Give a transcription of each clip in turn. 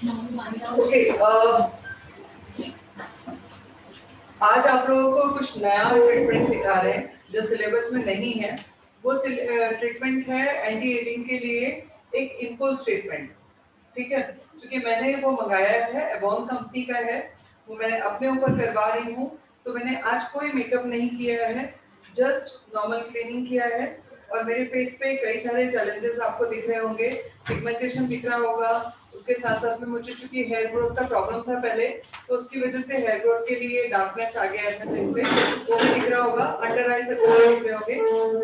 Okay, आज आप लोगों को कुछ नया ट्रीटमेंट सिखा रहे हैं जो सिलेबस में नहीं है। वो ट्रीटमेंट है एंटी एजिंग के लिए एक इम्पल्स ट्रीटमेंट। ठीक है, क्योंकि मैंने वो मंगाया है, एवॉन कंपनी का है, वो मैं अपने ऊपर करवा रही हूँ। तो मैंने आज कोई मेकअप नहीं किया है, जस्ट नॉर्मल क्लीनिंग किया है। और मेरे फेस पे कई सारे चैलेंजेस आपको दिख रहे होंगे, पिगमेंटेशन दिख रहा होगा। उसके साथ साथ में मुझे चूंकि हेयर ग्रोथ का प्रॉब्लम था पहले, तो उसकी वजह से हेयर ग्रोथ के लिए डार्कनेस आ गया था चेहरे पे, वो भी दिख रहा होगा। अंडर आई से दिख रहे होंगे।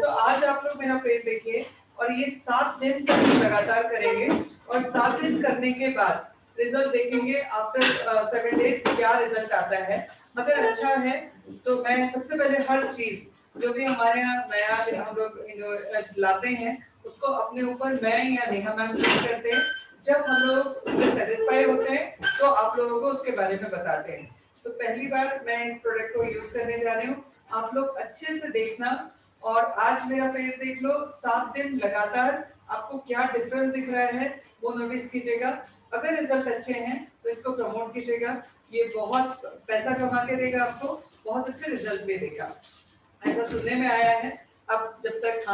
तो आज आप लोग मेरा फेस देखिए, और ये 7 दिन लगातार करेंगे, और 7 दिन करने के बाद रिजल्ट देखेंगे। आफ्टर 7 डेज क्या रिजल्ट आता है। अगर अच्छा है तो मैं सबसे पहले हर चीज जो भी हमारे यहाँ नया हम लोग लाते हैं, उसको अपने ऊपर मैं या नेहा मैम यूज करते हैं। जब हम लोग उससे सेटिस्फाई होते हैं तो आप लोगों को उसके बारे में बताते हैं। तो पहली बार मैं इस प्रोडक्ट को यूज करने जा रही हूँ, आप लोग अच्छे से देखना। और आज मेरा फेस देख लो, 7 दिन लगातार आपको क्या डिफरेंस दिख रहा है वो नोटिस कीजिएगा। अगर रिजल्ट अच्छे हैं तो इसको प्रमोट कीजिएगा, ये बहुत पैसा कमा के देगा आपको, बहुत अच्छे रिजल्ट भी देगा, ऐसा सुनने में आया है। अब जब तक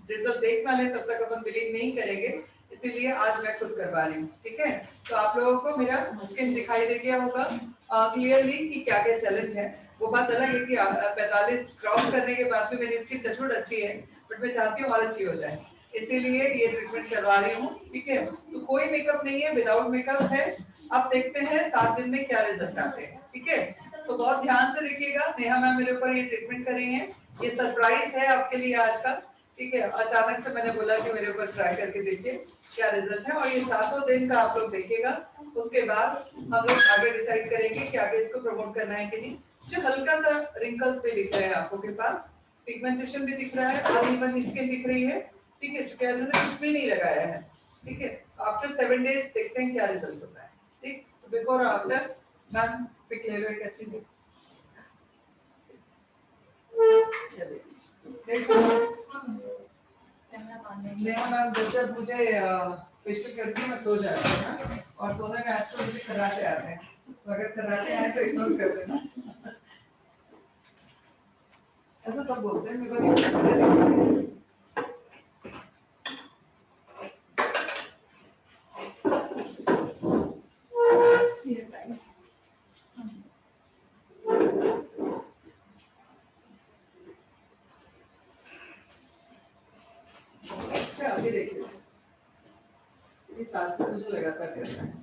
रिजल्ट देख ना ले तब तक अपन बिलीव नहीं करेंगे, इसीलिए आज मैं खुद करवा रही हूँ। ठीक है, तो आप लोगों को मेरा स्किन दिखाई दे गया होगा क्लियरली कि क्या क्या चैलेंज है। वो बात अलग है कि 45 क्रॉस करने के बाद भी मेरी स्किन टचवुड अच्छी है, बट मैं चाहती हूँ और अच्छी हो जाए, इसीलिए ये ट्रीटमेंट करवा रही हूँ। ठीक है, तो कोई मेकअप नहीं है, विदाउट मेकअप है। अब देखते हैं 7 दिन में क्या रिजल्ट आते हैं। ठीक है, तो बहुत ध्यान से देखिएगा। नेहा मैम मेरे ऊपर ये ट्रीटमेंट कर रही हैं, ये सरप्राइज है आपके लिए आज का। ठीक है, अचानक से मैंने बोला कि मेरे ऊपर ट्राई करके देखिए क्या रिजल्ट है, और ये 7 दिन का आप लोग देखिएगा। उसके बाद हम लोग आगे डिसाइड करेंगे कि आगे इसको प्रमोट करना है कि नहीं। जो हल्का सा रिंकल्स भी दिख रहे हैं आपको के पास, पिगमेंटेशन भी दिख रहा है, अनइवन स्किन दिख रही है। ठीक है, चूंकि उन्होंने कुछ भी नहीं लगाया है। ठीक है, आफ्टर 7 डेज देखते हैं क्या रिजल्ट होता है। ठीक, बिफोर और आफ्टर मैम पिक ले लो एक अच्छी सी। मैम जब मुझे फेशियल करती है मैं सो जाती हूँ ना, और सोने में आजकल मुझे खर्राटे आते हैं, तो अगर खर्राटे आए तो इग्नोर कर देना। ऐसा सब बोलते हैं, मेरे को नहीं पता। अच्छा, अभी देखिए ये साथ में मुझे लगातार करना है।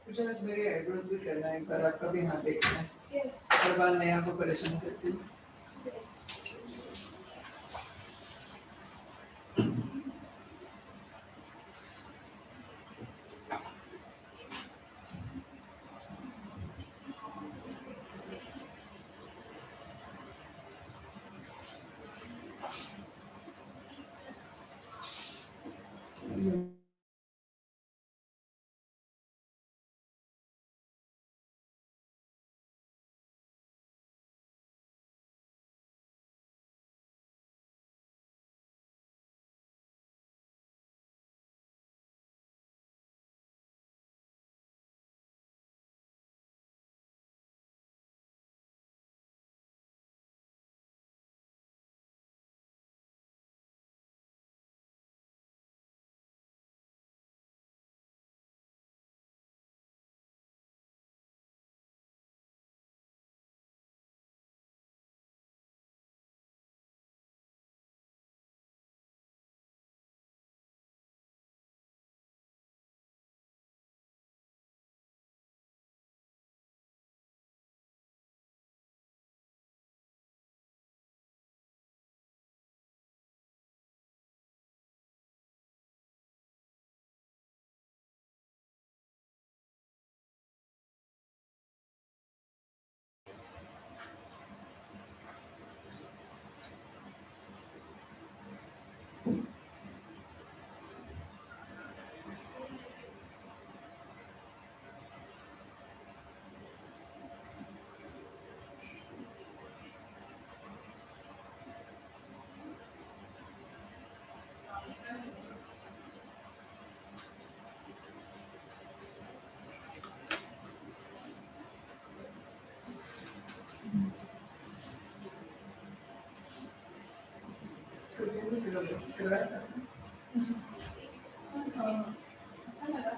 मुझे आज मेरे आईब्रोज भी करना है, एक बार आपका भी हाथ देखना है। हर बार नया को परेशान करती हूँ। करवाया था। अच्छा लगा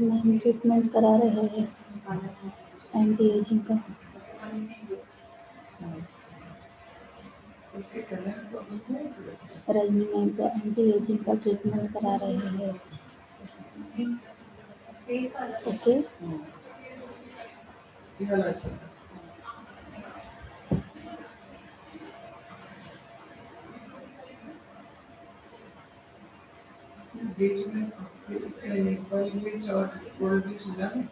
हम ट्रीटमेंट करा रहे हैं एंटी एजिंग का। उसके करने में प्रॉब्लम है। रजनी मैम का एंटी एजिंग का ट्रीटमेंट करा रहे हैं। फेस वाला ओके, ये वाला अच्छा था। बीच में पर्ल ब्लीच और गोल्ड ब्लीच मिला है।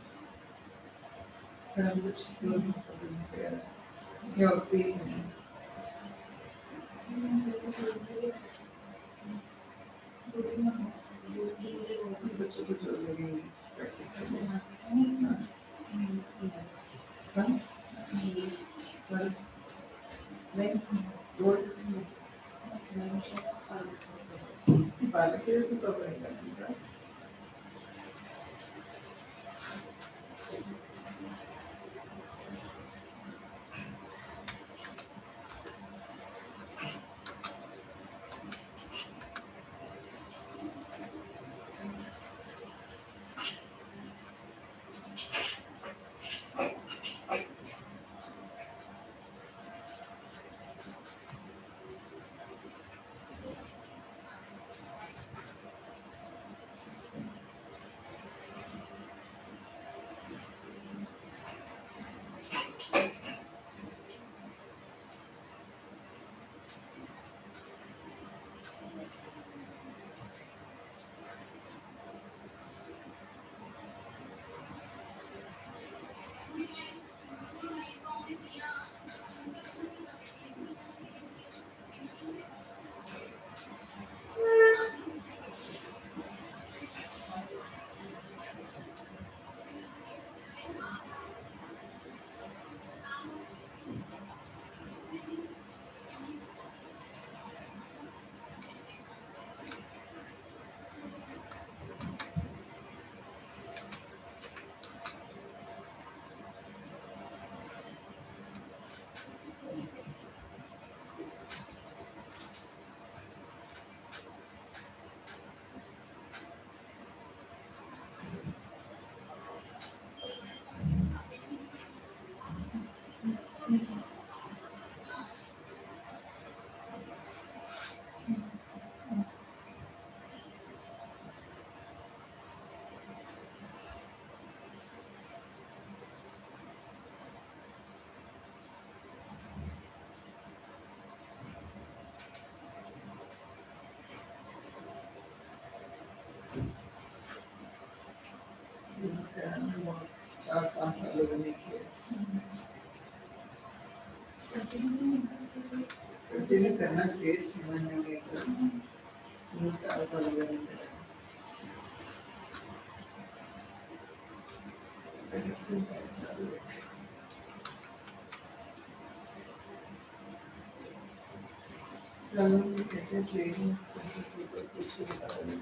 थोड़ा कुछ क्या ऑक्सी बच्चों को जो लगी प्रैक्टिस नहीं गोल्ड बाल के भी तो रहेगा। चार पाँच साल लोगों ने किए कंटिन्यू करना चाहिए 6 महीने में 4 साल लोगों ने किया। कहते ट्रेनिंग कुछ बता रहे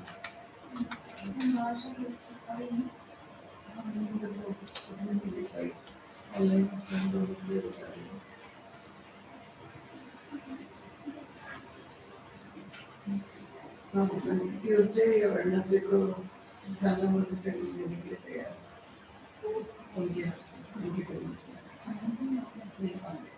ट्यूसडे या वेडनेसडे को जाना मुझे ट्रेनिंग देने के लिए तैयार उनके हाथ से उनकी ट्रेनिंग से नहीं पाएंगे।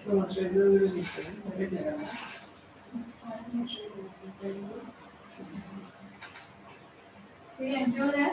तो रेगुलर लिखते हैं मेरे लगाना ये एंजॉय है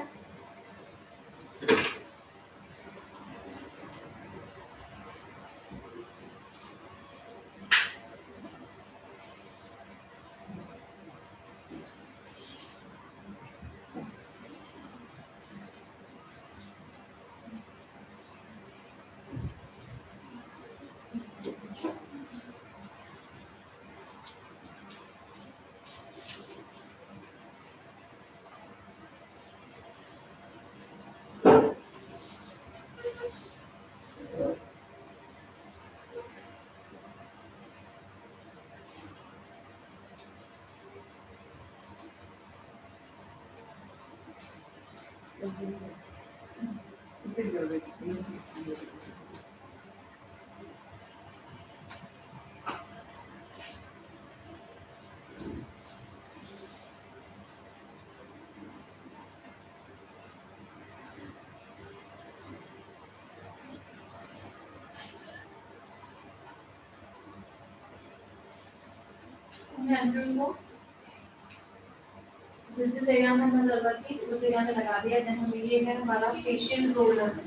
जिस एरिया में हमें जरूरत थी उस एरिया में लगा दिया। देन हमें ये है हमारा फेशियल रोलर,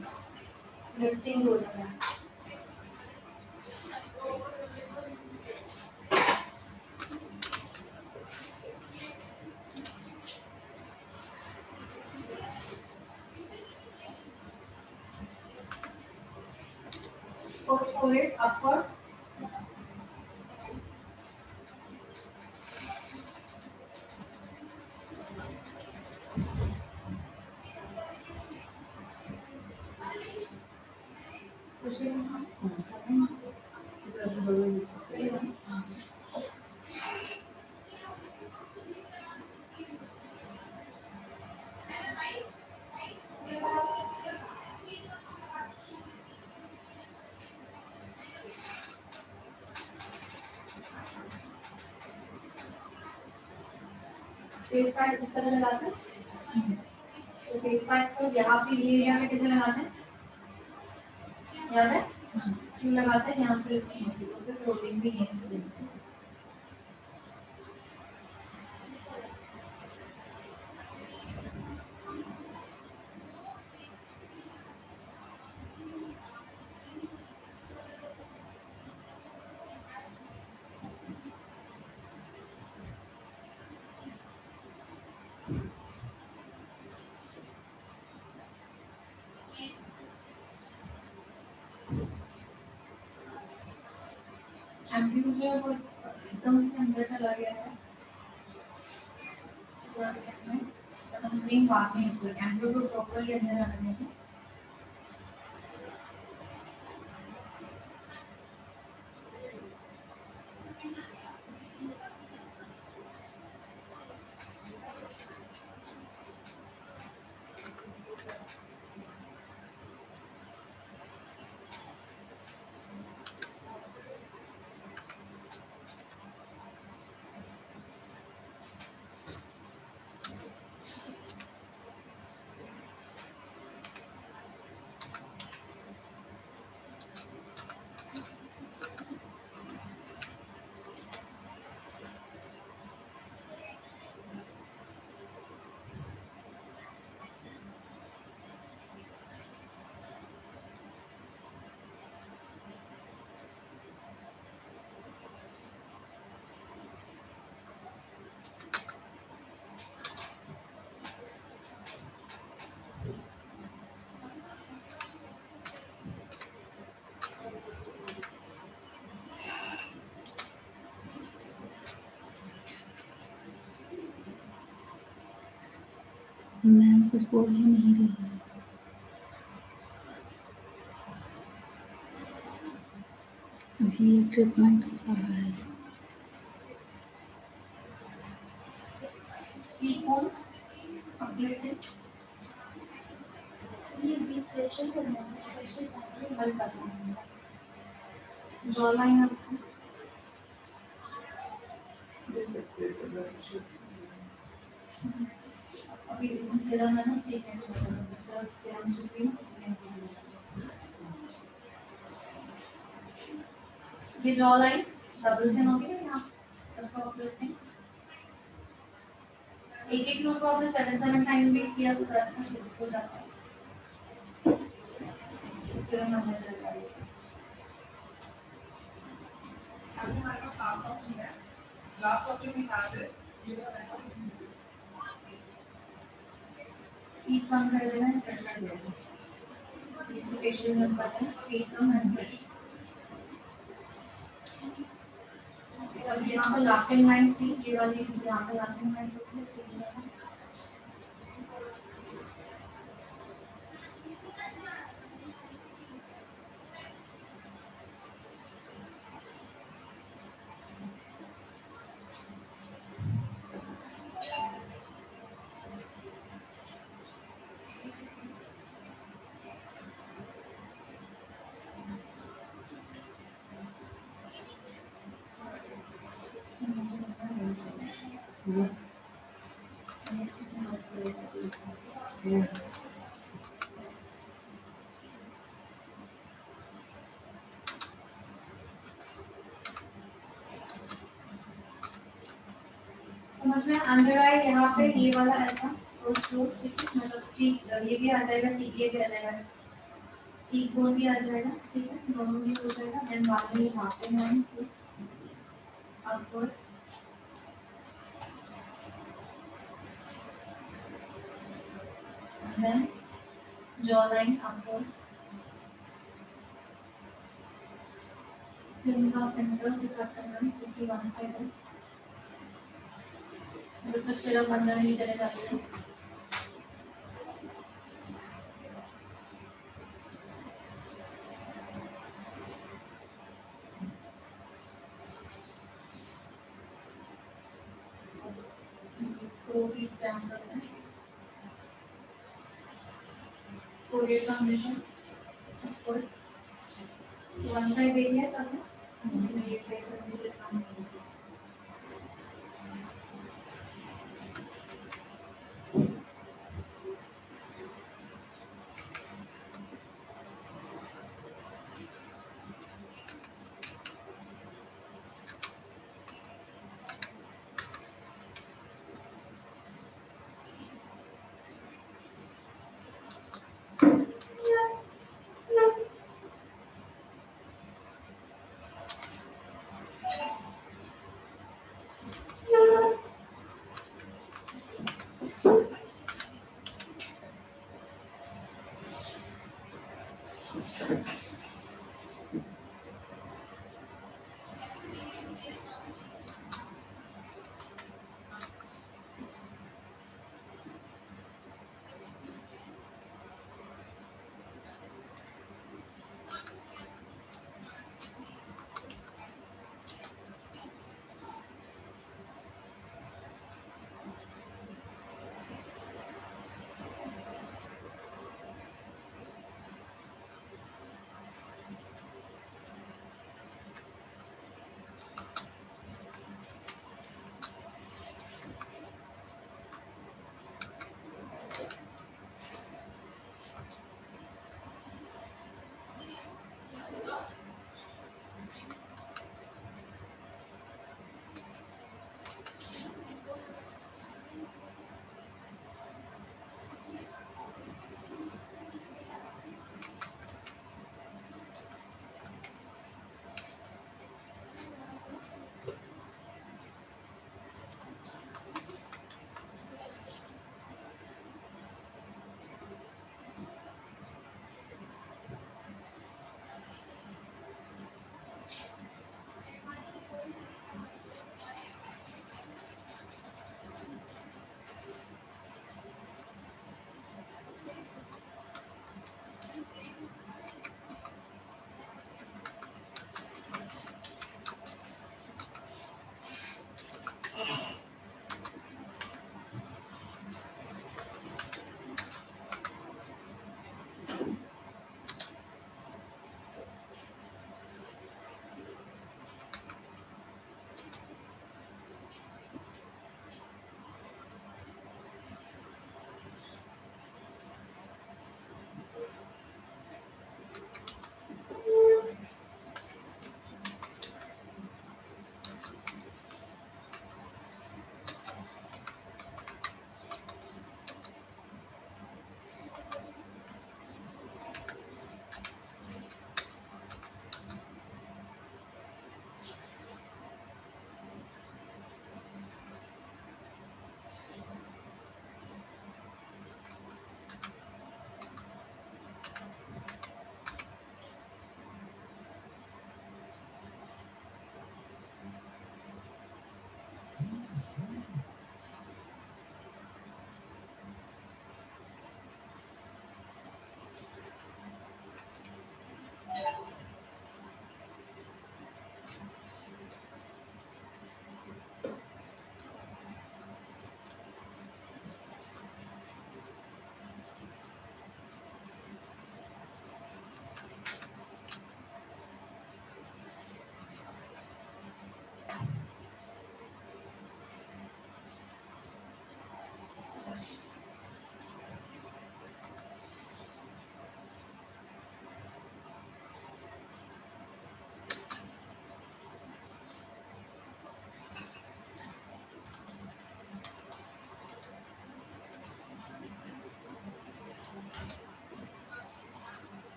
लिफ्टिंग रोलर है। First pull it upward. Face pack इस तरह लगाते हैं। तो फेस पैक को यहाँ पे ये एरिया में कैसे लगाते हैं, याद है? क्यों लगाते हैं? यहाँ से फ्लोटिंग भी यहीं से। एम्प्लीट्यूड जो है वो एकदम से अंदर चला गया है। पूरा स्टेप में तो हम रिंग बात नहीं यूज करेंगे, एम्प्लीट्यूड प्रॉपर्ली अंदर आने देंगे। मैं कुछ बोल ही नहीं रही हूँ। अभी ये ट्रीटमेंट कर रहा है। चीकबोन अपलेटेड, ये भी प्रेशर करना है, प्रेशर करना है। हल्का सा जॉ लाइन आपको अभी इसमें सीरम है ना, ठीक है। सर सीरम से भी इसमें ये जॉ लाइन डबल से होगी ना यहाँ इसको ऑपरेट में एक एक नोट को आपने 7 टाइम भी किया तो दरअसल हो जाता है। सीरम हमने चलता है अभी हमारे पास लास्ट ऑप्शन है, लास्ट ऑप्शन में है स्पीड कम कर देना है, चल कर देना है। इसे फेशियल में पता है स्पीड कम है। अब यहाँ पर लाफिंग लाइन सी, ये वाली यहाँ पर लाफिंग लाइन होती है स्पीड में। समझ में अंडर आई यहाँ पे ये वाला ऐसा और स्ट्रोक, ठीक है, मतलब चीक ये भी आ जाएगा, चीक ये भी आ जाएगा, चीक बोन भी आ जाएगा, ठीक है, दोनों भी हो जाएगा। देन बाद में यहाँ पे लाइन से upward, then jaw line upward, जिनका सेंटर से स्टार्ट करना है क्योंकि वन साइड है, जब तक सिर्फ अंदर नहीं चले जाते हैं। तो भी जैम करना है, courier transition upward, one side area है सब में, इसमें ये साइड करने के काम नहीं है।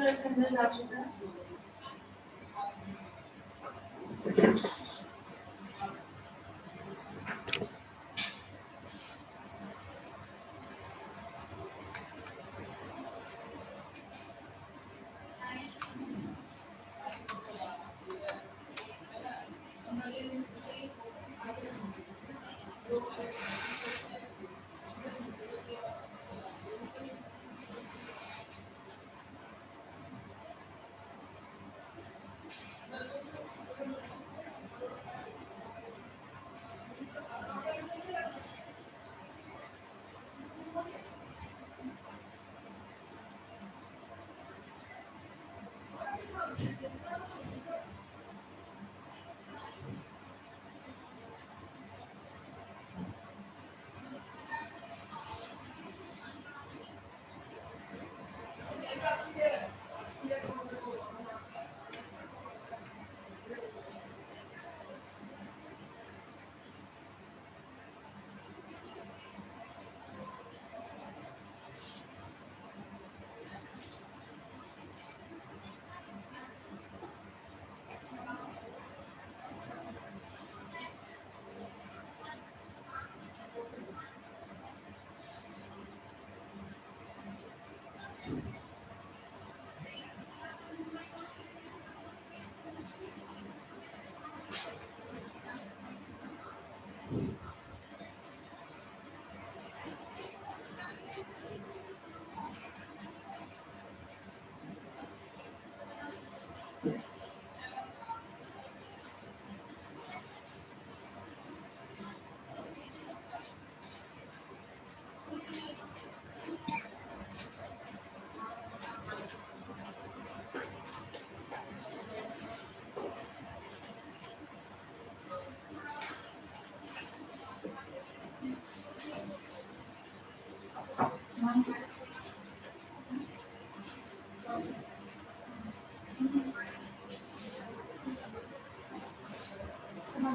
ब्लड से अंदर जा चुका है।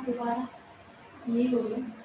दोबारा यही हो गया।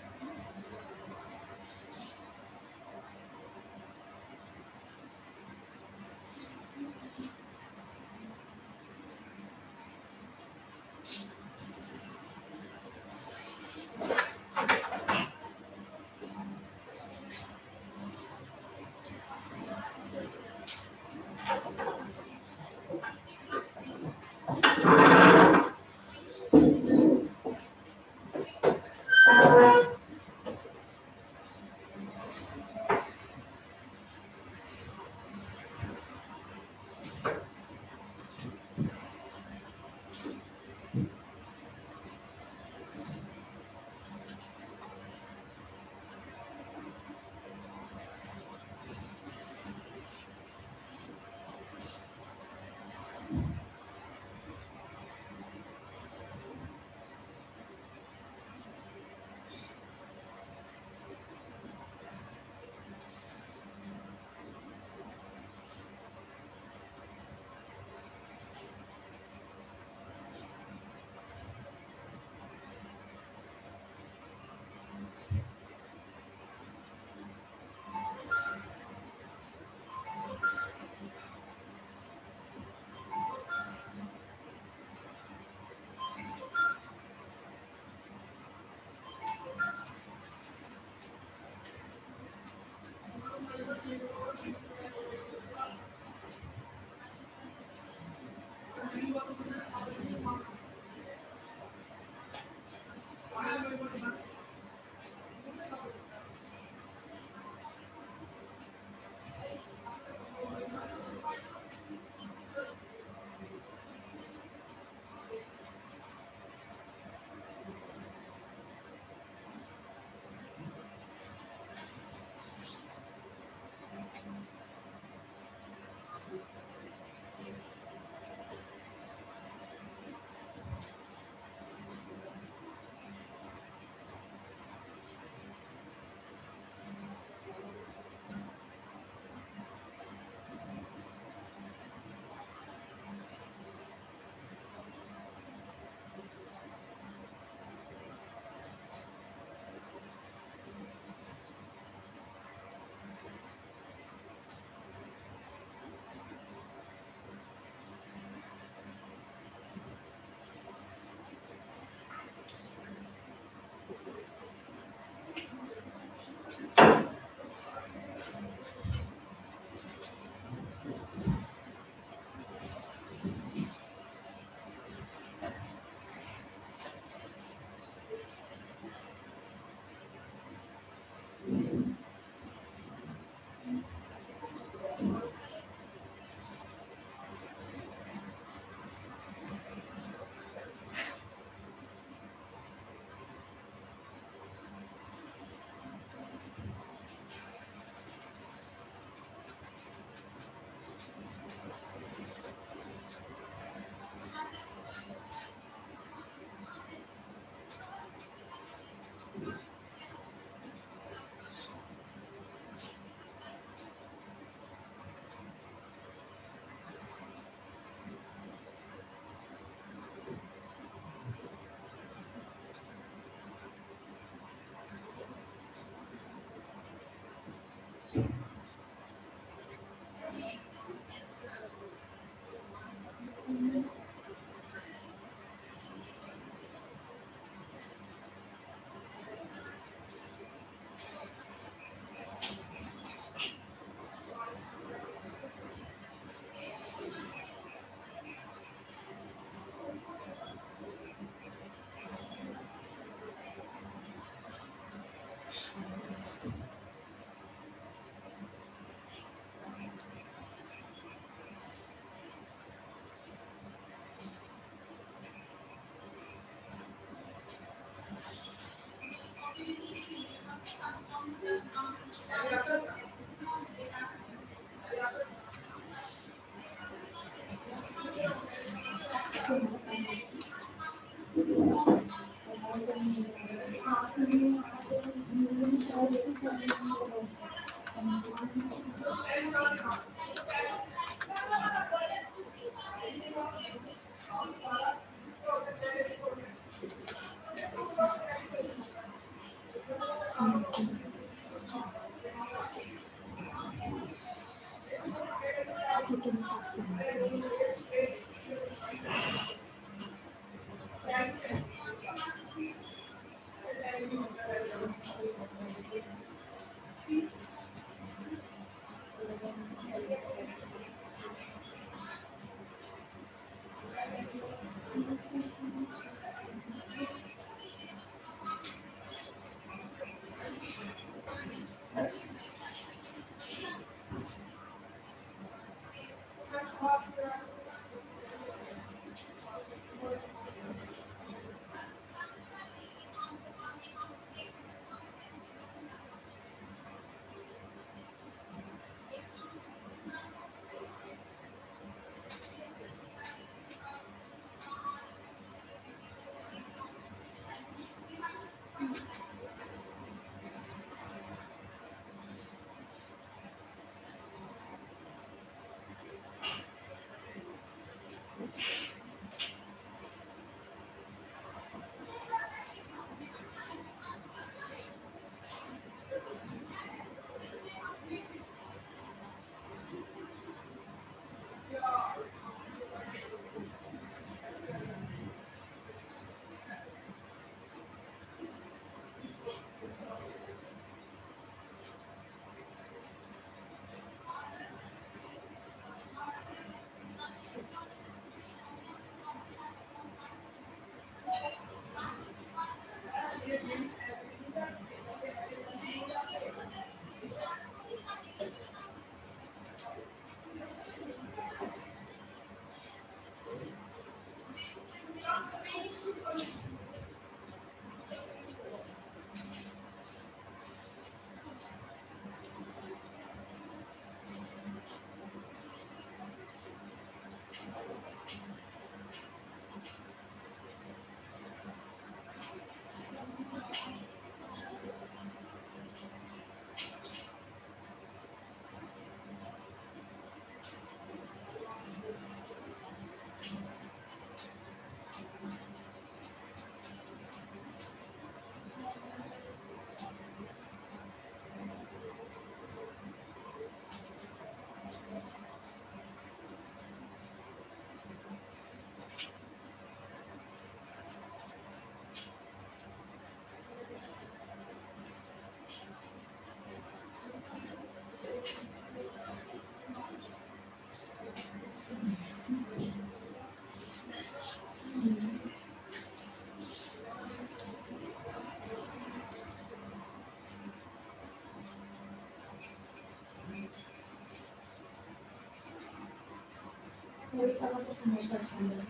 थोड़ी कलर को समझ सकते हैं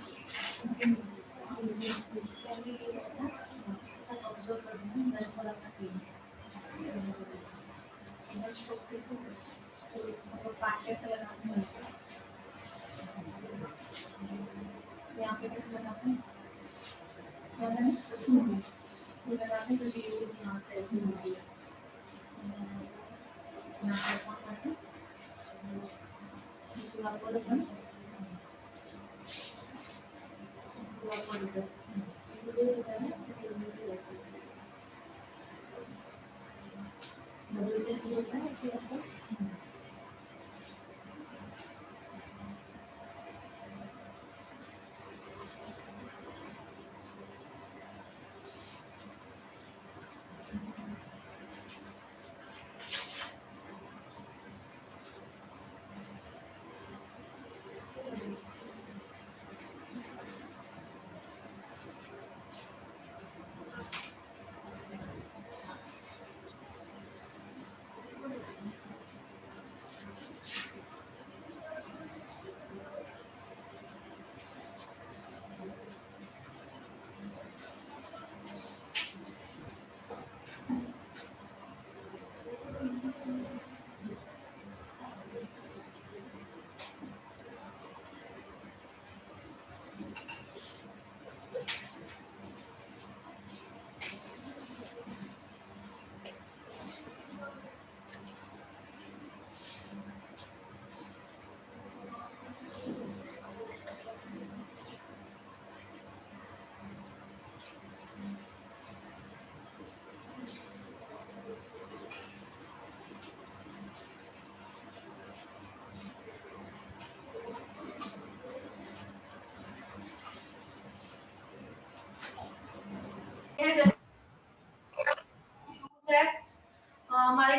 बेसिकली ना सब ऑब्जर्व करना है मैं थोड़ा सा क्लीन जस्ट ओके तो पार्ट कैसे लगाते हैं इसका यहाँ पे कैसे लगाते हैं लगाते हैं तो यूज यहाँ से ऐसे होती है यहाँ से काम करते हैं आपको रखना इसलिए होता है डबल चेक होता है ऐसे आपको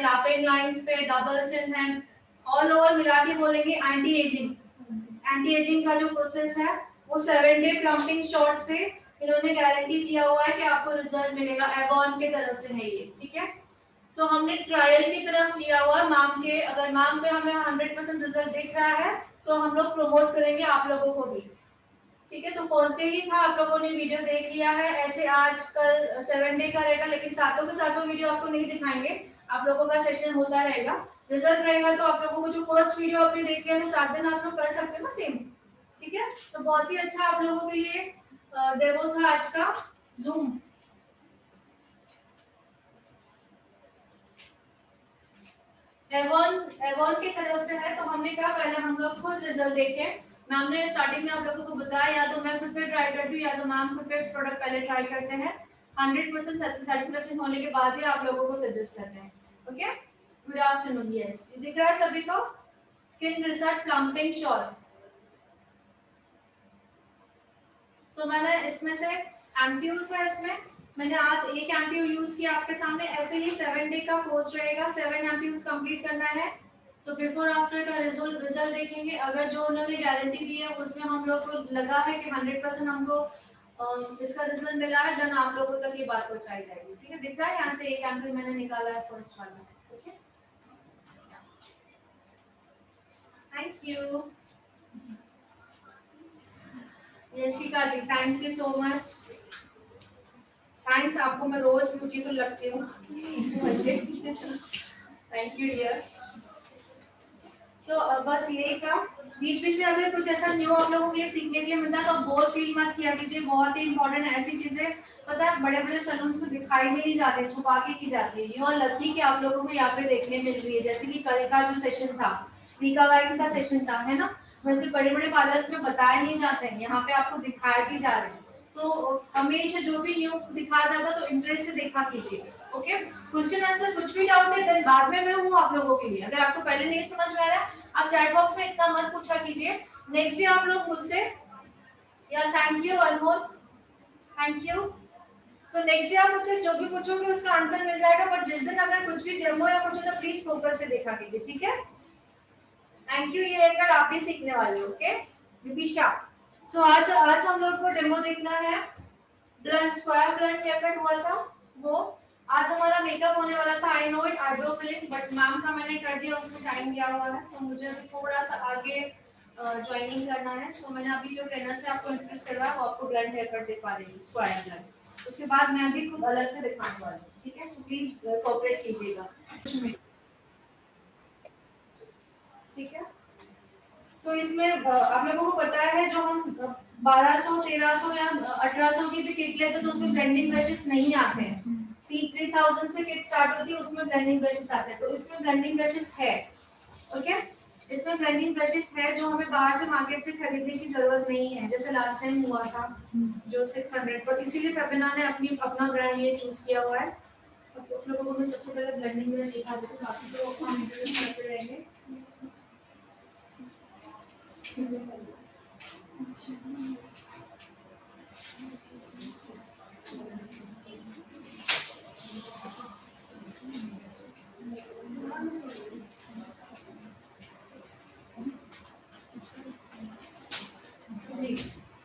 लैपिंग लाइंस पे, डबल चिन है, ऑल ओवर मिला के बोलेंगे एंटी एजिंग। एंटी एजिंग का जो प्रोसेस है वो 7 डे प्लम्पिंग शॉट से इन्होंने गारंटी दिया हुआ है कि आपको रिजल्ट मिलेगा, एवॉन के तरफ से है ये, ठीक है। सो हमने ट्रायल की तरफ लिया हुआ मैम के, अगर मैम पे हमें 100% रिजल्ट दिख रहा है सो हम लोग प्रमोट करेंगे आप लोगों को भी, ठीक है। तो फर्स्ट डे ही था, आप लोगों ने वीडियो देख लिया है, ऐसे आज कल 7 डे का रहेगा, लेकिन सातों के सातों वीडियो आपको नहीं दिखाएंगे, आप लोगों का सेशन होता रहेगा, रिजल्ट रहेगा। तो आप लोगों को जो फर्स्ट वीडियो आपने देख लिया है 7 दिन आप लोग कर सकते हो ना सेम, ठीक है। तो बहुत ही अच्छा आप लोगों के लिए डेमो था आज का जूम। एवॉन की तरफ से है, तो हमने कहा पहले हम लोग खुद रिजल्ट देखें। मैम ने स्टार्टिंग में आप लोगों को बताया, या तो मैं खुद पे ट्राई करती हूँ या तो मैम खुद पे प्रोडक्ट पहले ट्राई करते हैं, 100% सेटिस्फेक्शन होने के बाद ही आप लोगों को सजेस्ट करते हैं, ओके। गुड आफ्टरनून, यस दिख रहा है सभी को, स्किन रिजल्ट प्लम्पिंग शॉट्स। तो मैंने इसमें से एम्प्यूल्स है, इसमें मैंने आज एक एम्प्यूल यूज किया आपके सामने, ऐसे ही 7 डे का कोर्स रहेगा, 7 एम्प्यूल्स कंप्लीट करना है। सो बिफोर आफ्टर का रिजल्ट देखेंगे, अगर जो उन्होंने गारंटी दी है उसमें हम लोग को लगा है कि 100% हमको इसका रिजल्ट मिला है, देन आप लोगों तक ये बात पहुंचाई जाएगी, ठीक है। दिख रहा है यहाँ से एक एम्प्यूल मैंने निकाला है फर्स्ट वाला, ठीक है। Thank you Yashika ji, thank you so much, thanks, आपको मैं रोज ब्यूटीफुल लगती हूँ। Thank you dear. सो बस यही था, बीच बीच में अगर कुछ ऐसा न्यू आप लोगों के लिए सीखने के लिए मिलता है तो बोर फील मत किया कीजिए, बहुत ही इंपॉर्टेंट ऐसी चीजें पता है बड़े बड़े सलून्स में दिखाई नहीं जाते, छुपा के की जाती है। यू आर लकी कि आप लोगों को यहाँ पे देखने मिल रही है, जैसे कि कल का जो सेशन था, रीका वैक्स का सेशन था, है ना, वैसे बड़े बड़े पार्लर्स में बताए नहीं जाते हैं, यहाँ पे आपको दिखाए भी जा रहे हैं। सो हमेशा जो भी न्यू दिखाया जाता है तो इंटरेस्ट से देखा कीजिए, ओके। क्वेश्चन आंसर कुछ भी डाउट है देन बाद में मैं हूँ आप लोगों के लिए, अगर आपको पहले नहीं समझ में आ रहा है आप चैट बॉक्स में इतना मत पूछा कीजिए, नेक्स्ट डे आप लोग मुझसे, या thank you Anmol, thank you. So next day आप मुझसे जो भी पूछोगे उसका आंसर मिल जाएगा, बट जिस दिन अगर कुछ भी डेमो या कुछ है तो प्लीज फोकस से देखा कीजिए, ठीक है। थैंक यू, ये हेयर आप ही सीखने वाले हो, ओके विपिशा। सो आज हम लोग को डेमो देखना है, blunt square blunt hair cut हुआ था वो, आज हमारा मेकअप होने वाला था, I know it, eyebrow filling, but ma'am का मैंने कर दिया, उसमें टाइम दिया हुआ है, सो मुझे अभी थोड़ा सा आगे ज्वाइनिंग करना है। सो मैंने अभी जो ट्रेनर से आपको इंट्रोड्यूस करवाया वो आपको ब्लंट हेयर कट दिखा देगी, स्क्वायर ब्लंट, उसके बाद मैं भी खुद अलग से दिखाने वाली हूँ, ठीक है। सो प्लीज कोऑपरेट कीजिएगा, ठीक है। सो इसमें आप लोगों को पता है जो हम 1200 1300 या 1800 की भी किट लेते तो उसमें ब्लेंडिंग ब्रशेस नहीं आते हैं, 3000 से किट स्टार्ट होती है उसमें ब्लेंडिंग ब्रशेस आते हैं, तो इसमें ब्लेंडिंग ब्रशेस है, ओके। इसमें ब्लेंडिंग ब्रशेस है जो हमें बाहर से मार्केट से खरीदने की जरूरत नहीं है, जैसे लास्ट टाइम हुआ था जो 600 पर, इसीलिए फेबिना ने अपना ब्रांड ये चूज किया हुआ है। अब आप लोगों को मैं सबसे पहले ब्लेंडिंग ब्रश दिखा देती हूं, बाकी तो हम इंट्रोड्यूस करते रहेंगे। जी,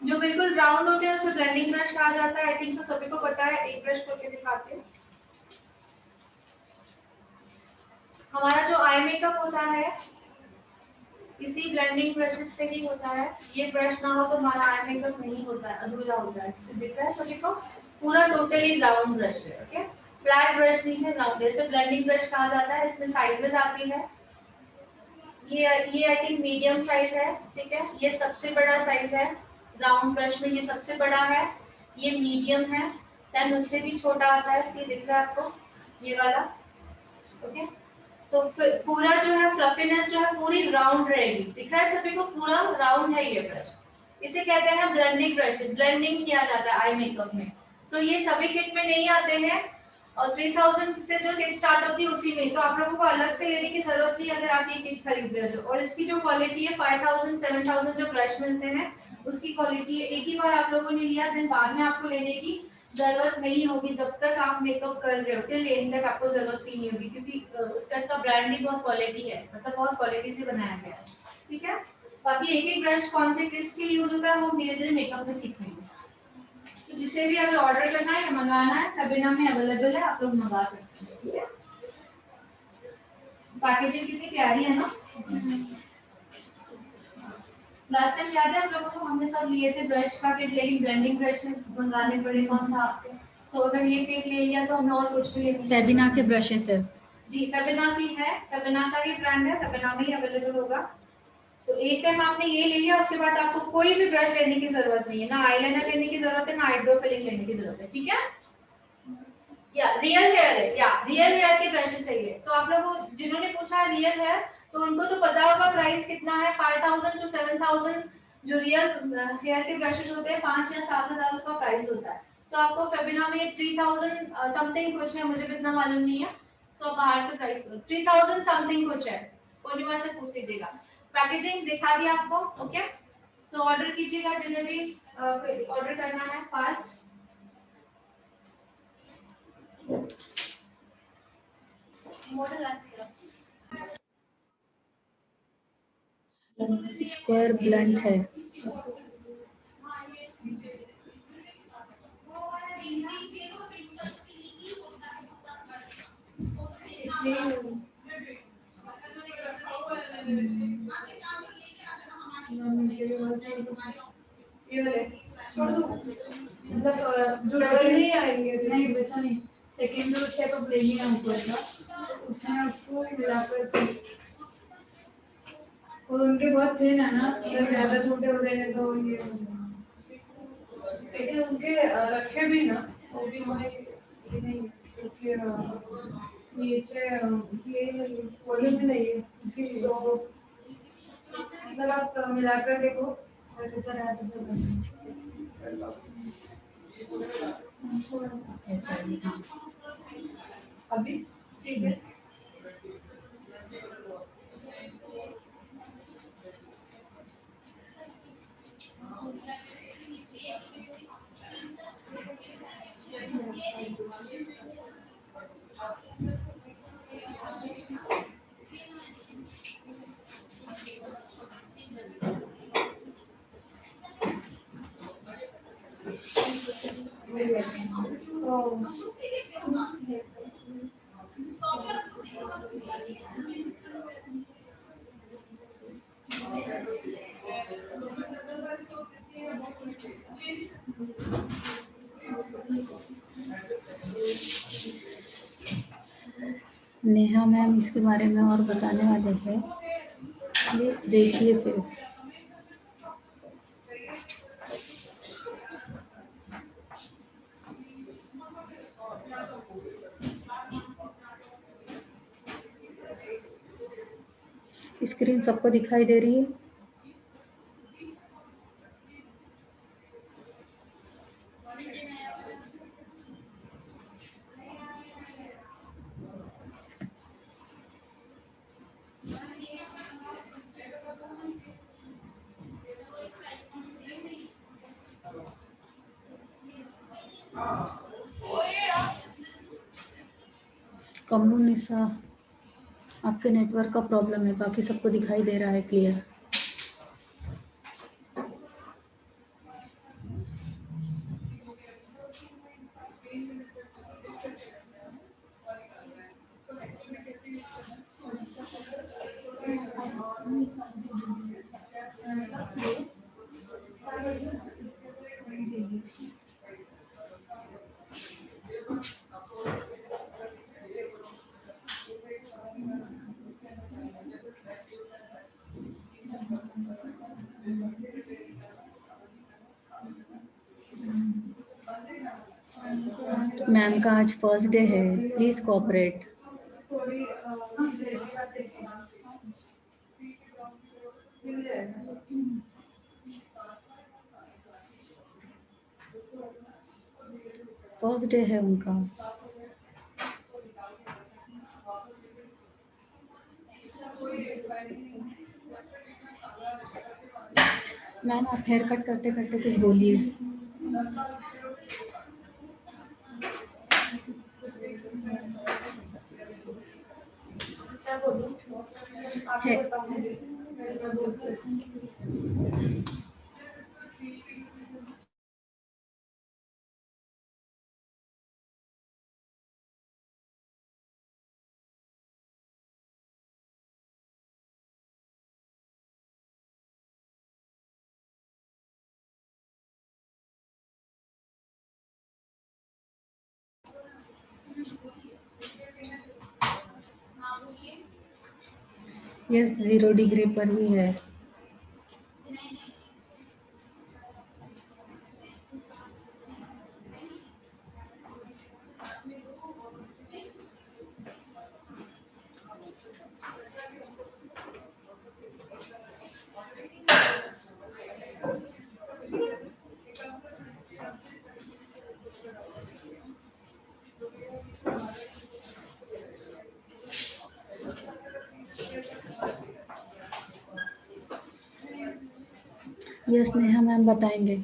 जो बिल्कुल राउंड होते हैं उसे ब्लेंडिंग ब्रश कहा जाता है, आई थिंक सो सभी को पता है। एक ब्रश करके दिखाते हैं, हमारा जो आई मेकअप होता है इसी ब्लेंडिंग ब्रशेस से ही होता है, ये ब्रश ना हो तो हमारा आई मेकअप नहीं होता है, अधूरा होता है। इससे दिख रहा है सभी को, पूरा टोटली राउंड ब्रश है, ओके, फ्लैट ब्रश नहीं है, राउंड, जैसे ब्लेंडिंग ब्रश कहा जाता है। इसमें साइजेस आती है, ये आई थिंक मीडियम साइज है, ठीक है, ये सबसे बड़ा साइज है राउंड ब्रश में, ये सबसे बड़ा है, ये मीडियम है, देन उससे भी छोटा आता है, ये दिख रहा है आपको, ये वाला, ओके। तो पूरा जो है फ्लफीनेस जो है पूरी राउंड रहेगी, दिख रहा है सभी को, पूरा राउंड है ये ब्रश, इसे कहते हैं ब्लेंडिंग ब्रशेस, ब्लेंडिंग किया जाता है आई मेकअप में। सो ये सभी किट में नहीं आते हैं, और 3000 से जो किट स्टार्ट होती है उसी में, तो आप लोगों को अलग से लेने की जरूरत नहीं अगर आप ये किट खरीद रहे हो। और इसकी जो क्वालिटी है 5000 7000 जो ब्रश मिलते हैं उसकी क्वालिटी है, एक ही बार आप लोगों ने लिया देन बाद में आपको लेने की जरूरत नहीं होगी जब तक आप मेकअप कर रहे हो, टिल एंड तक आपको जरूरत ही नहीं होगी, क्योंकि उसका इसका ब्रांडिंग बहुत क्वालिटी है, मतलब बहुत क्वालिटी से बनाया गया है, ठीक है। बाकी एक एक ब्रश कौन से किसके यूज होता है हम धीरे धीरे मेकअप में सीखेंगे। तो जिसे भी अगर ऑर्डर करना है या मंगाना है फेबिना में अवेलेबल है, आप लोग मंगा सकते हैं, ठीक है। पैकेजिंग कितनी प्यारी है ना। लास्ट टाइम याद है हम लोगों को, हमने सब लिए थे ब्रश का किट, लेकिन ब्लेंडिंग ब्रशेस मंगाने पड़े, कौन था आपको। सो अगर ये किट ले लिया तो हमें और कुछ भी लेना फेबिना के ब्रशेस है जी, फेबिना की है, फेबिना का ही ब्रांड है, फेबिना में ही अवेलेबल होगा। सो एक टाइम आपने ये ले लिया, उसके बाद आपको कोई भी ब्रश लेने की जरूरत नहीं है, ना आईलाइनर लेने की जरूरत है, ना आईब्रो फिलिंग लेने की जरूरत है, ठीक है। या रियल हेयर है, या रियल हेयर के ब्रशेस है ये। सो आप लोगों जिन्होंने पूछा रियल हेयर, तो उनको तो पता होगा प्राइस कितना है, 5000 टू 7000 जो रियल हेयर के ब्रशेस होते हैं, 5 या 7000 उसका प्राइस होता है। सो आपको फेबिना में 3000 समथिंग कुछ है, मुझे भी इतना मालूम नहीं है, तो बाहर से प्राइस 3000 समथिंग कुछ है, पूर्णिमा से पूछ लीजिएगा। पैकेजिंग दिखा दिया आपको, ओके। सो ऑर्डर कीजिएगा जिन्हें भी ऑर्डर करना है फास्ट। मॉडल स्क्वायर ब्लंट है। ये वाले छोड़ दो, मतलब जो नहीं आएंगे, नहीं वैसा नहीं, सेकंड जो स्टेप ऑफ लेनी है ऊपर का, उसमें उसको मिलाकर, और उनके बहुत थिन है ना, अगर ज्यादा छोटे हो जाएंगे तो ये, लेकिन उनके रखे भी ना, वो भी हमें ये नहीं, क्योंकि नीचे ये वॉल्यूम भी नहीं है, इसीलिए तो मतलब आप मिलाकर देखो और जैसा रहा तो अभी ठीक है। नेहा मैम इसके बारे में और बताने वाले हैं, प्लीज देखिए सिर्फ। स्क्रीन सबको दिखाई दे रही है? कमरू निशा, आपके नेटवर्क का प्रॉब्लम है, बाकी सबको दिखाई दे रहा है क्लियर। मैम का आज फर्स्ट डे है, प्लीज कोऑपरेट। थोड़ी फर्स्ट डे है उनका। मैम आप हेयर कट करते करते कुछ बोलिए। क्या बोलूं आप है। बताओ मैं बोलती हूँ। यस, 0 डिग्री पर ही है। यस नेहा मैम बताएंगे।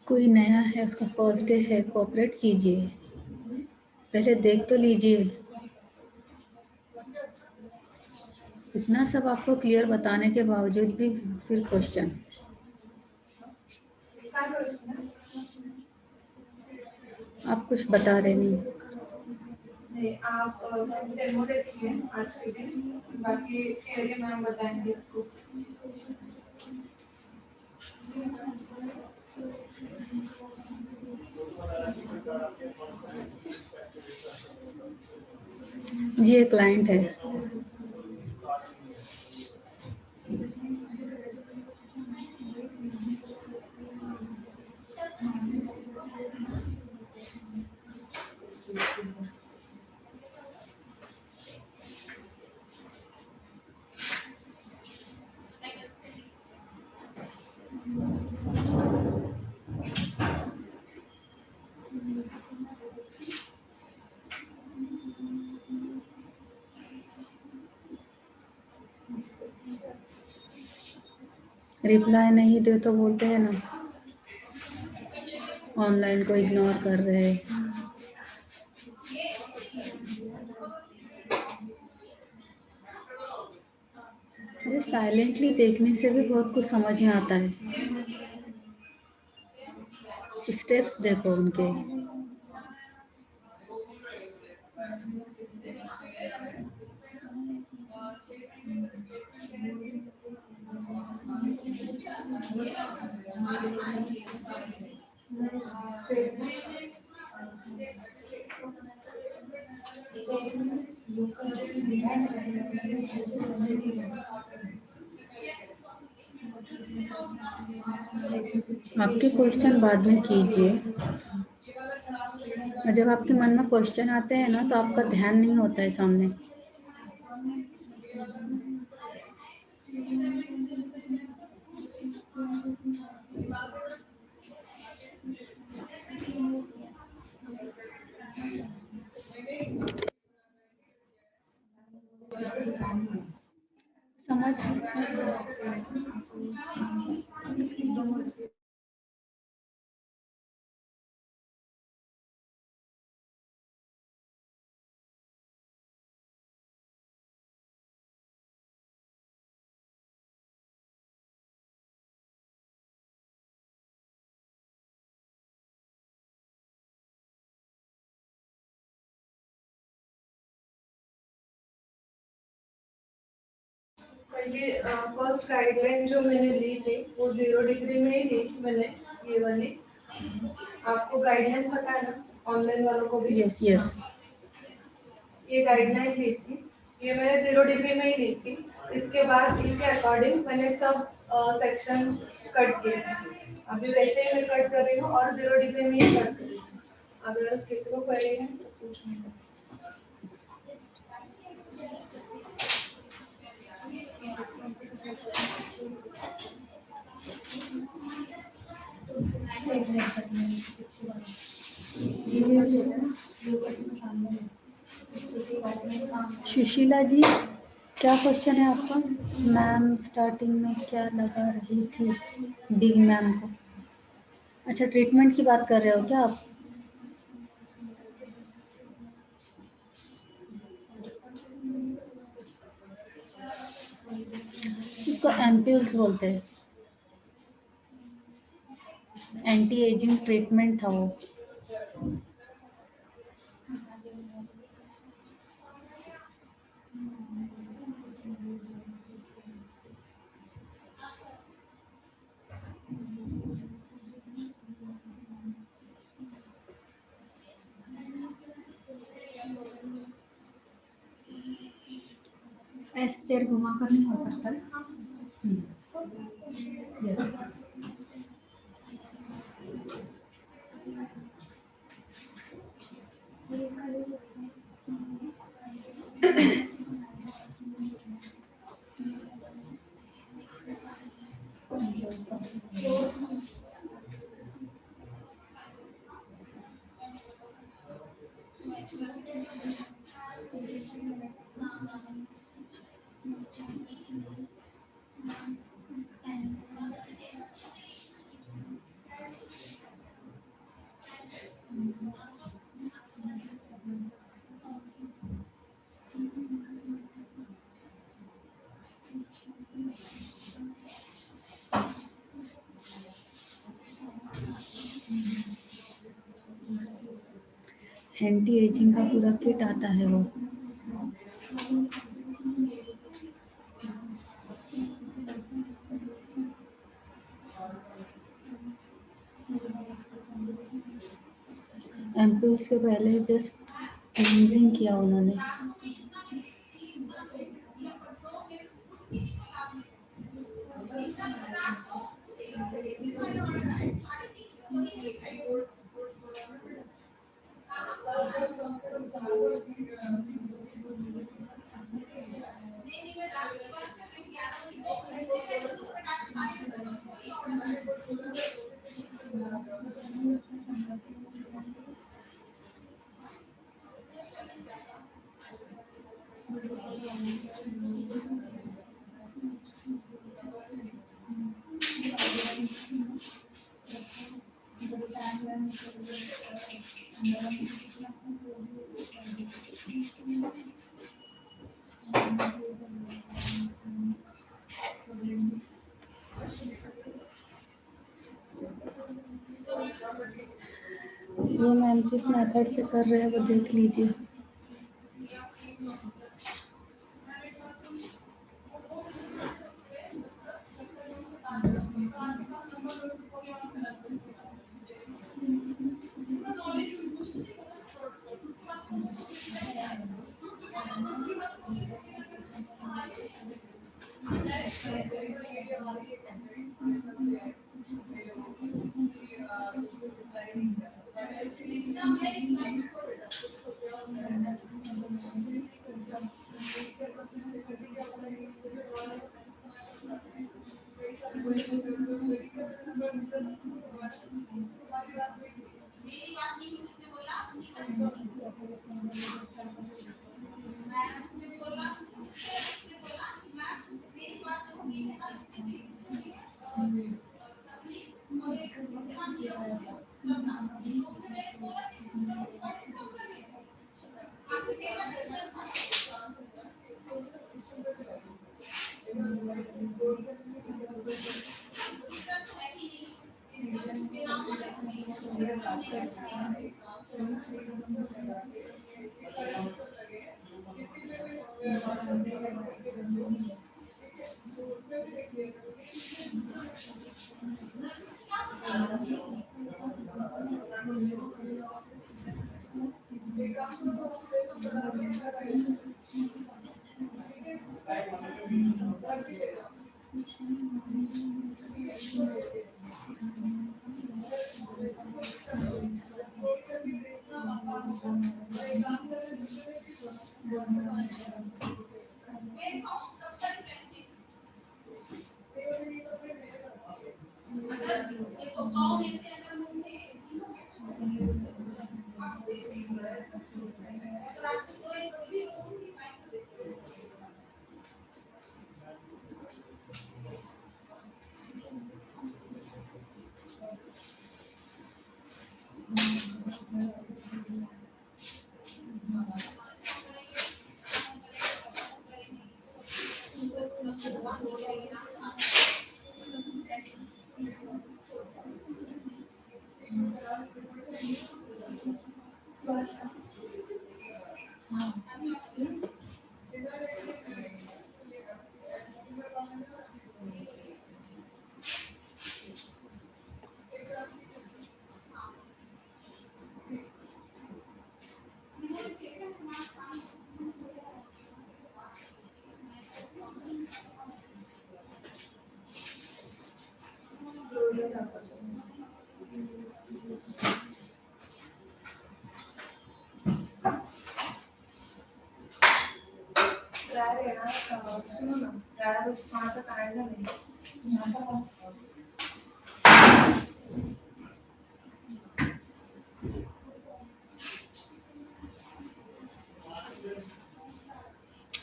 कोई नया है, उसका फर्स्ट डे है, कोऑपरेट कीजिए, पहले देख तो लीजिए। इतना सब आपको क्लियर बताने के बावजूद भी फिर क्वेश्चन। आप कुछ बता रहे नहीं। नहीं आप डेमो देखिए आज के दिन, बाकी थियरी मैम बताएंगे आपको। जी एक क्लाइंट है। रिप्लाई नहीं दे तो बोलते हैं ना ऑनलाइन को इग्नोर कर रहे हैं। अरे साइलेंटली देखने से भी बहुत कुछ समझ में आता है। स्टेप्स देखो उनके। आपके क्वेश्चन बाद में कीजिए, और जब आपके मन में क्वेश्चन आते हैं ना तो आपका ध्यान नहीं होता है सामने। समझ ये फर्स्ट गाइडलाइन जो मैंने ली थी वो 0 डिग्री में ही ली मैंने, ये वाली। आपको गाइडलाइन पता है ना, ऑनलाइन वालों को भी? Yes yes. ये गाइडलाइन ली थी, ये मैंने 0 डिग्री में ही ली थी। इसके बाद इसके अकॉर्डिंग मैंने सब सेक्शन कट किए। अभी वैसे ही मैं कट कर रही हूँ और 0 डिग्री में ही कट कर रही हूँ। अगर किसी को क्वेरी है तो पूछना। सुशीला जी, क्या क्वेश्चन है आपका? मैम स्टार्टिंग में क्या लगा रही थी बिग मैम को? अच्छा, ट्रीटमेंट की बात कर रहे हो क्या आप? इसको एम्प्यूल्स बोलते हैं, एंटी एजिंग ट्रीटमेंट था वो। ऐसे चेयर घुमा कर नहीं हो सकता है। यस। एंटी एजिंग का पूरा किट आता है वो। एम्प्यूल्स के पहले जस्ट क्लींजिंग किया उन्होंने। वो मैम जिस मेथड से कर रहे हैं वो देख लीजिए।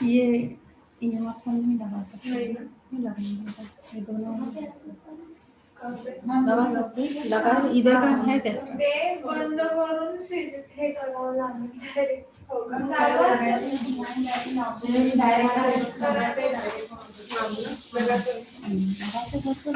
ये यहाँ पर नहीं लगा सकते, नहीं लगाएंगे ये दोनों लगा सकते हैं। लगा इधर का है टेस्ट ते बंद करून हे करावं लागेल लगाते होते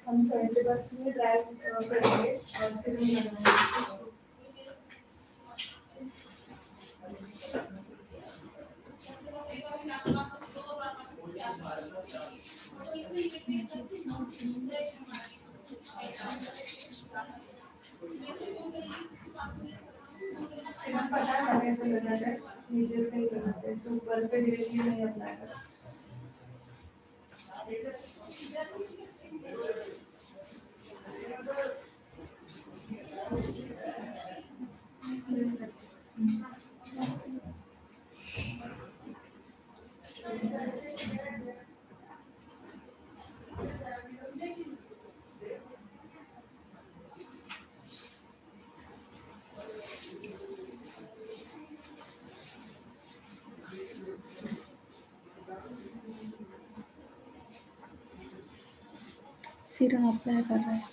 हम 70% ड्राइव करेंगे और सिर्फ लगाएंगे सिर्फ पता है कैसे लगाना है नीचे से ही लगाते हैं तो ऊपर से डायरेक्टली नहीं अप्लाई करते सीरम अप्लाई कर रहा है।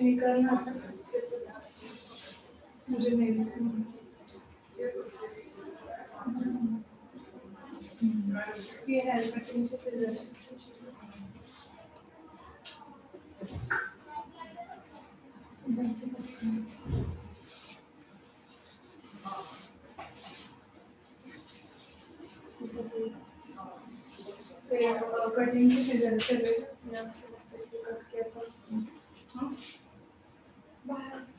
ये करना मुझे नहीं समझ ये हेलमेट मुझे फिर कटिंग की सीजन चले कट किया तो हाँ बाहर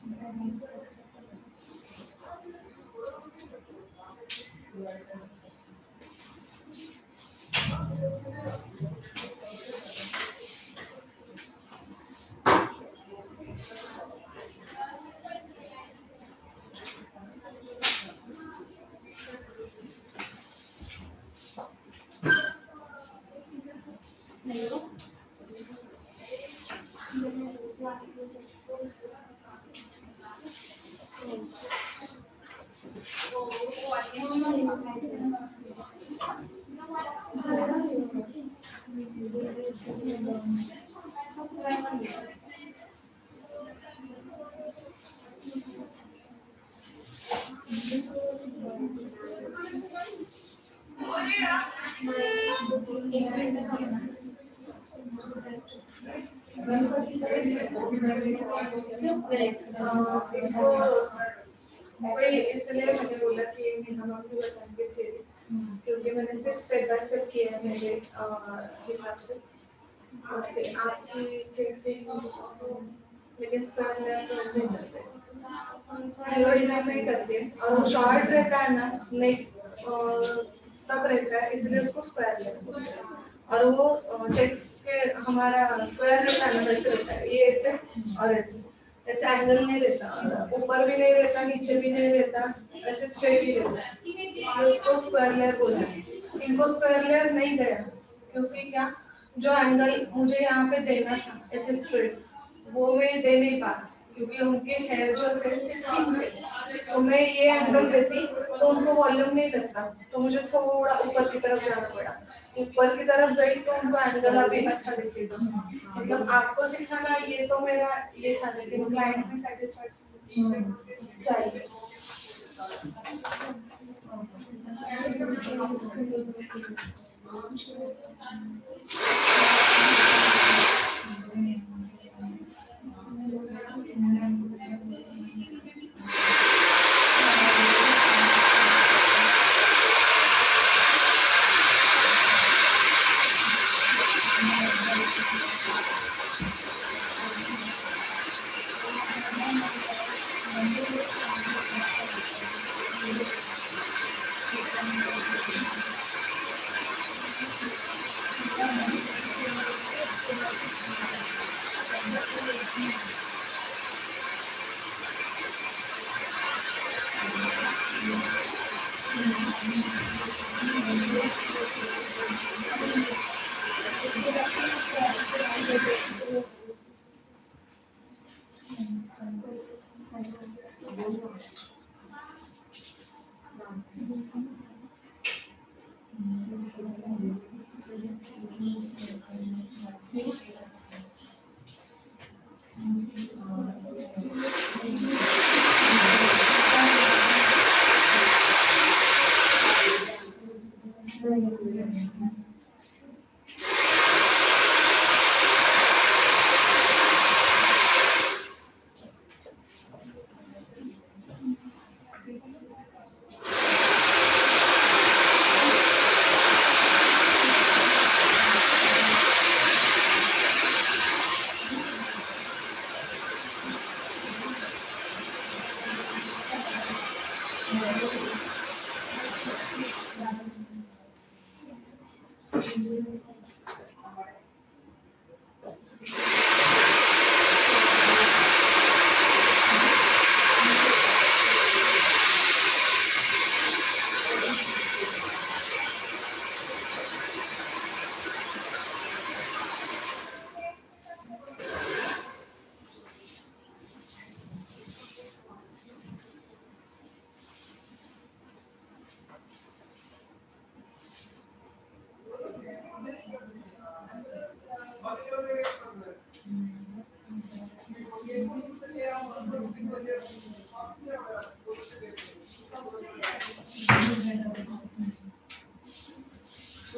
इसको वही इसलिए मैंने बोला कि नहीं हम आपको बताएंगे थे क्योंकि मैंने सिर्फ स्टेप बाय स्टेप किया है मेरे हिसाब से आपकी कैसे लेकिन स्क्वायर लेयर तो ऐसे ही करते हैं डिजाइन नहीं करते और वो शॉर्ट रहता है ना नहीं तब रहता है इसलिए उसको स्क्वायर लेयर बोलते हैं और वो टेक्स्ट के हमारा स्क्वायर रहता है ना वैसे रहता है ये ऐसे और ऐसे ऐसे एंगल नहीं रहता ऊपर भी नहीं रहता नीचे भी नहीं रहता ऐसे स्ट्रेट ही रहता है इसलिए उसको स्क्वायर लेयर बोलते हैं इनको स्क्वायर लेयर नहीं गया क्योंकि क्या जो एंगल मुझे यहाँ पे देना था ऐसे स्ट्रेट वो मैं दे नहीं पा क्योंकि उनके हेयर जो थे ठीक थे तो मैं ये एंगल देती तो उनको वॉल्यूम नहीं लगता तो मुझे थोड़ा ऊपर की तरफ जाना पड़ा ऊपर की तरफ गई तो उनको एंगल अभी अच्छा दिखेगा मतलब आपको सिखाना ये तो मेरा ये था लेकिन क्लाइंट भी सेटिस्फाइड चाहिए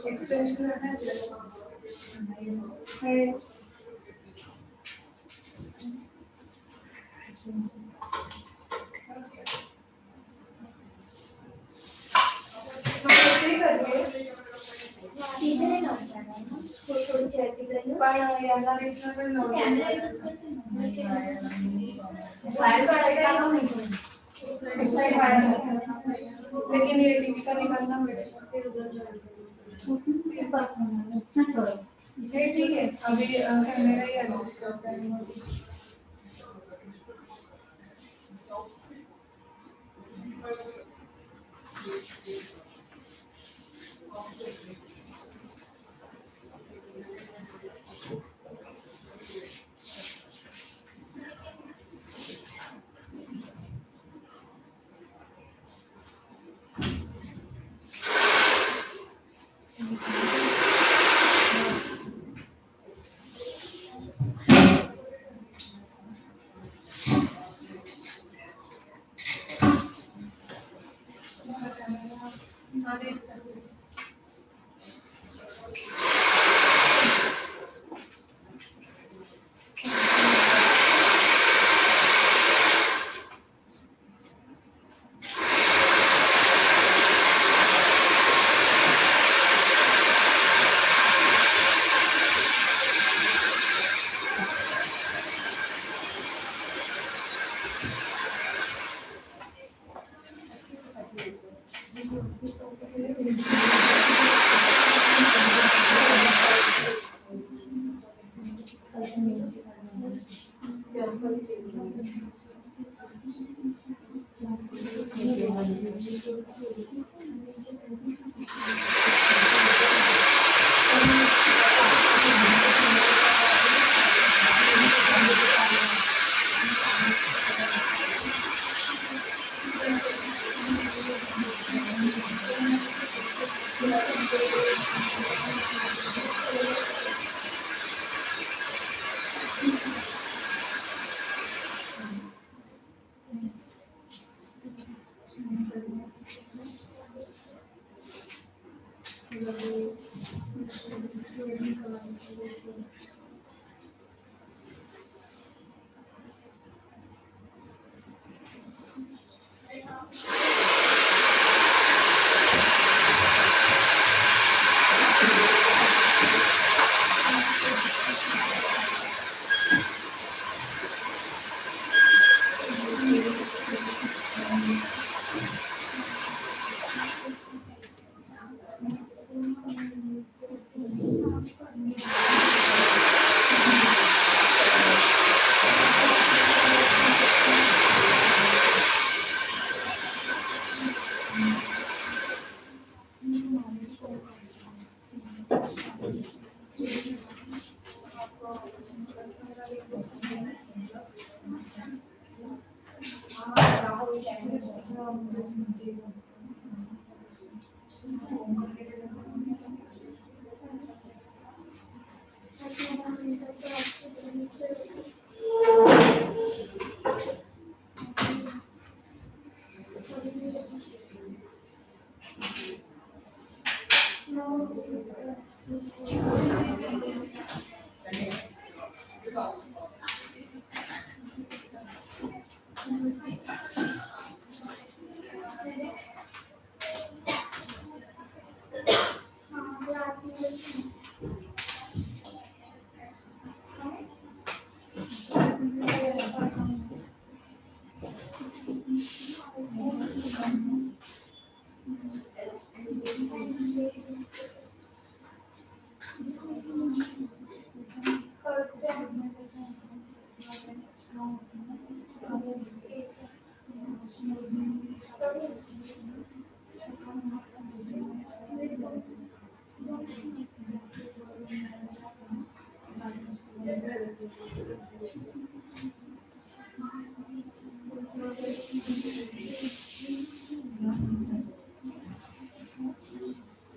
एक्सटेंशन है ऐसे ही करके सीधे लगता है ना थोड़ी चेक कर लो पण यांना रिजनेबल नव्हतं कैमरा यूज करते हैं साइड साइड का हम नहीं इस साइड वाला लेकिन ये टीवी का निकालना पड़ेगा फिर उधर जाएगा फिर बात करना छोड़ो ये ठीक है अभी कैमरा ही एडजस्ट करता है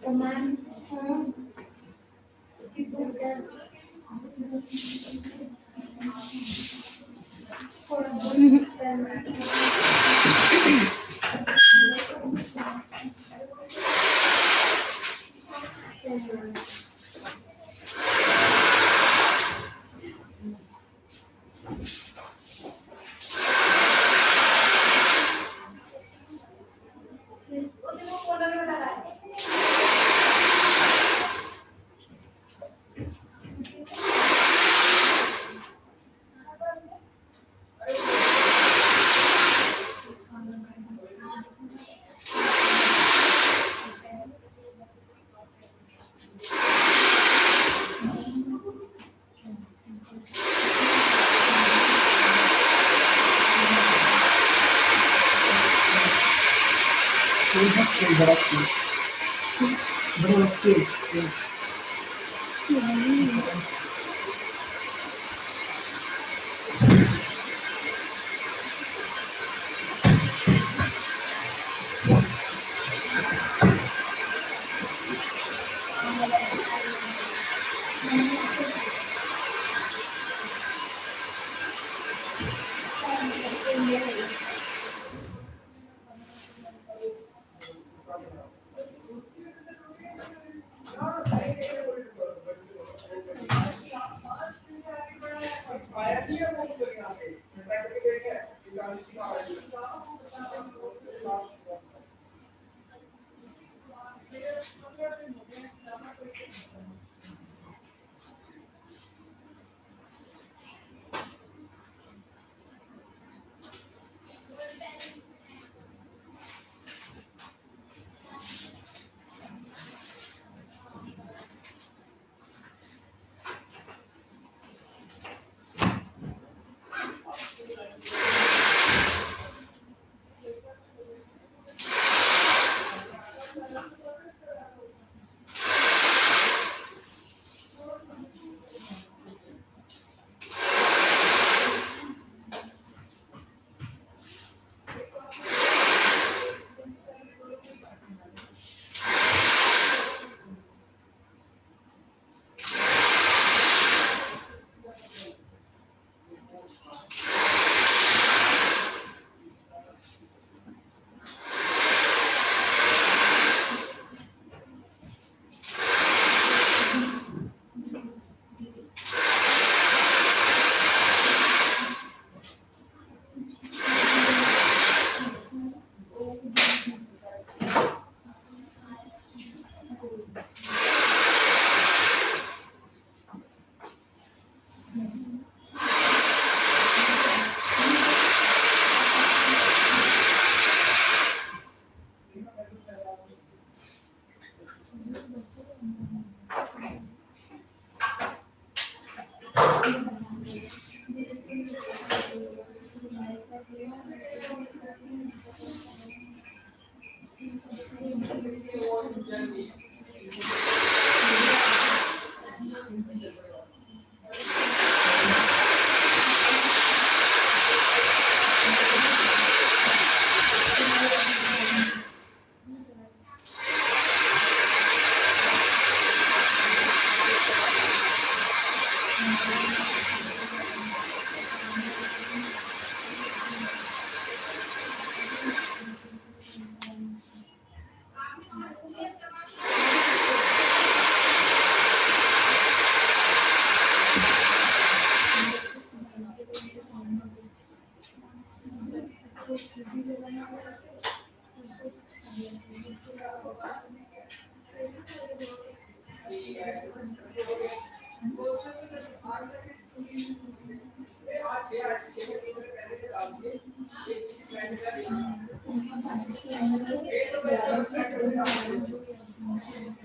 तो मैम बड़ा स्किल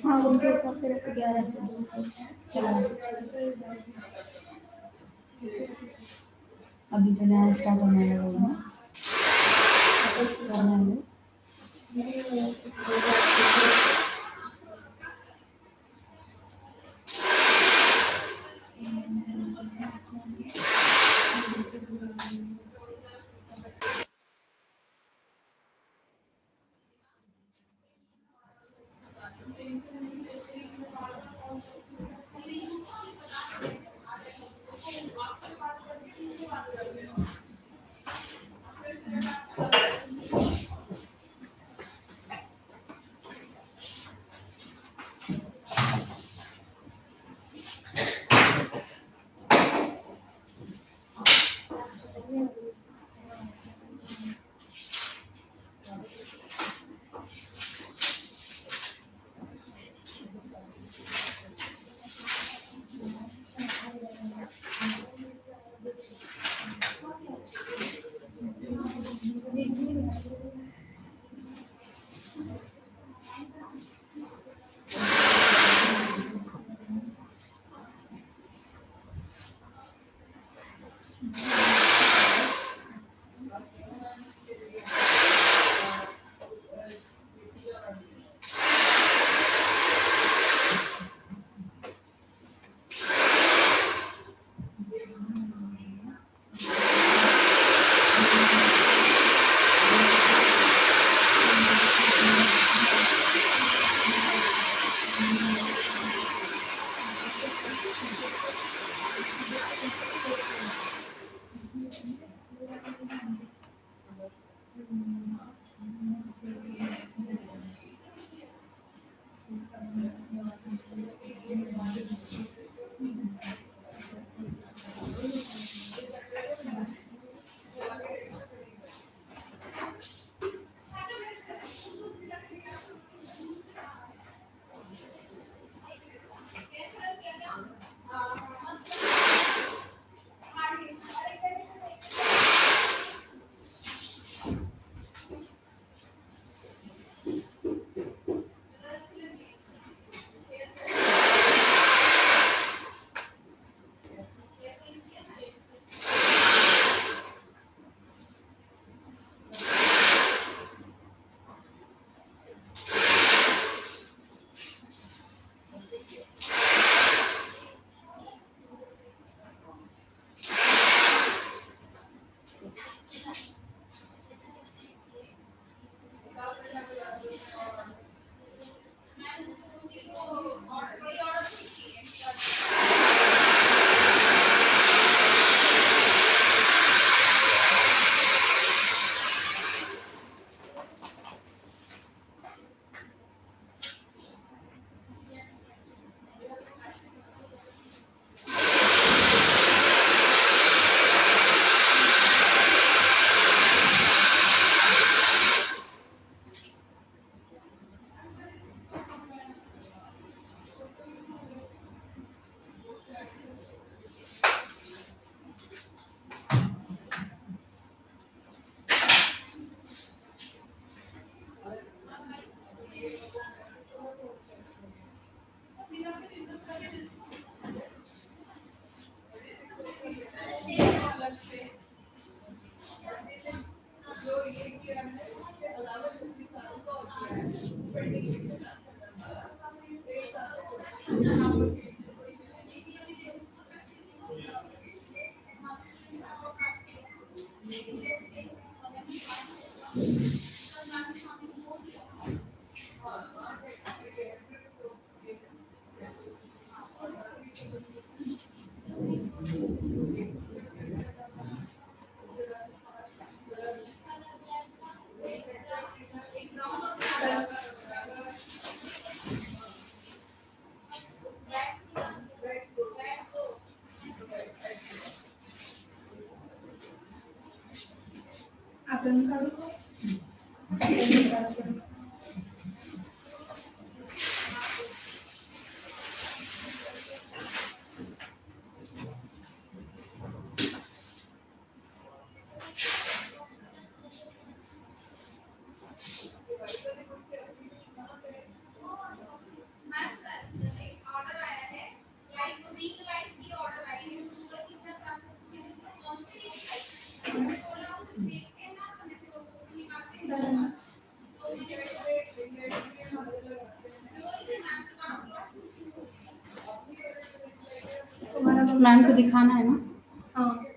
हाँ उनके हिसाब से रखो 11 से 2 4 से 6 अभी जो नया स्टार्ट होने वाला है ना करना है मैम को दिखाना है ना? हाँ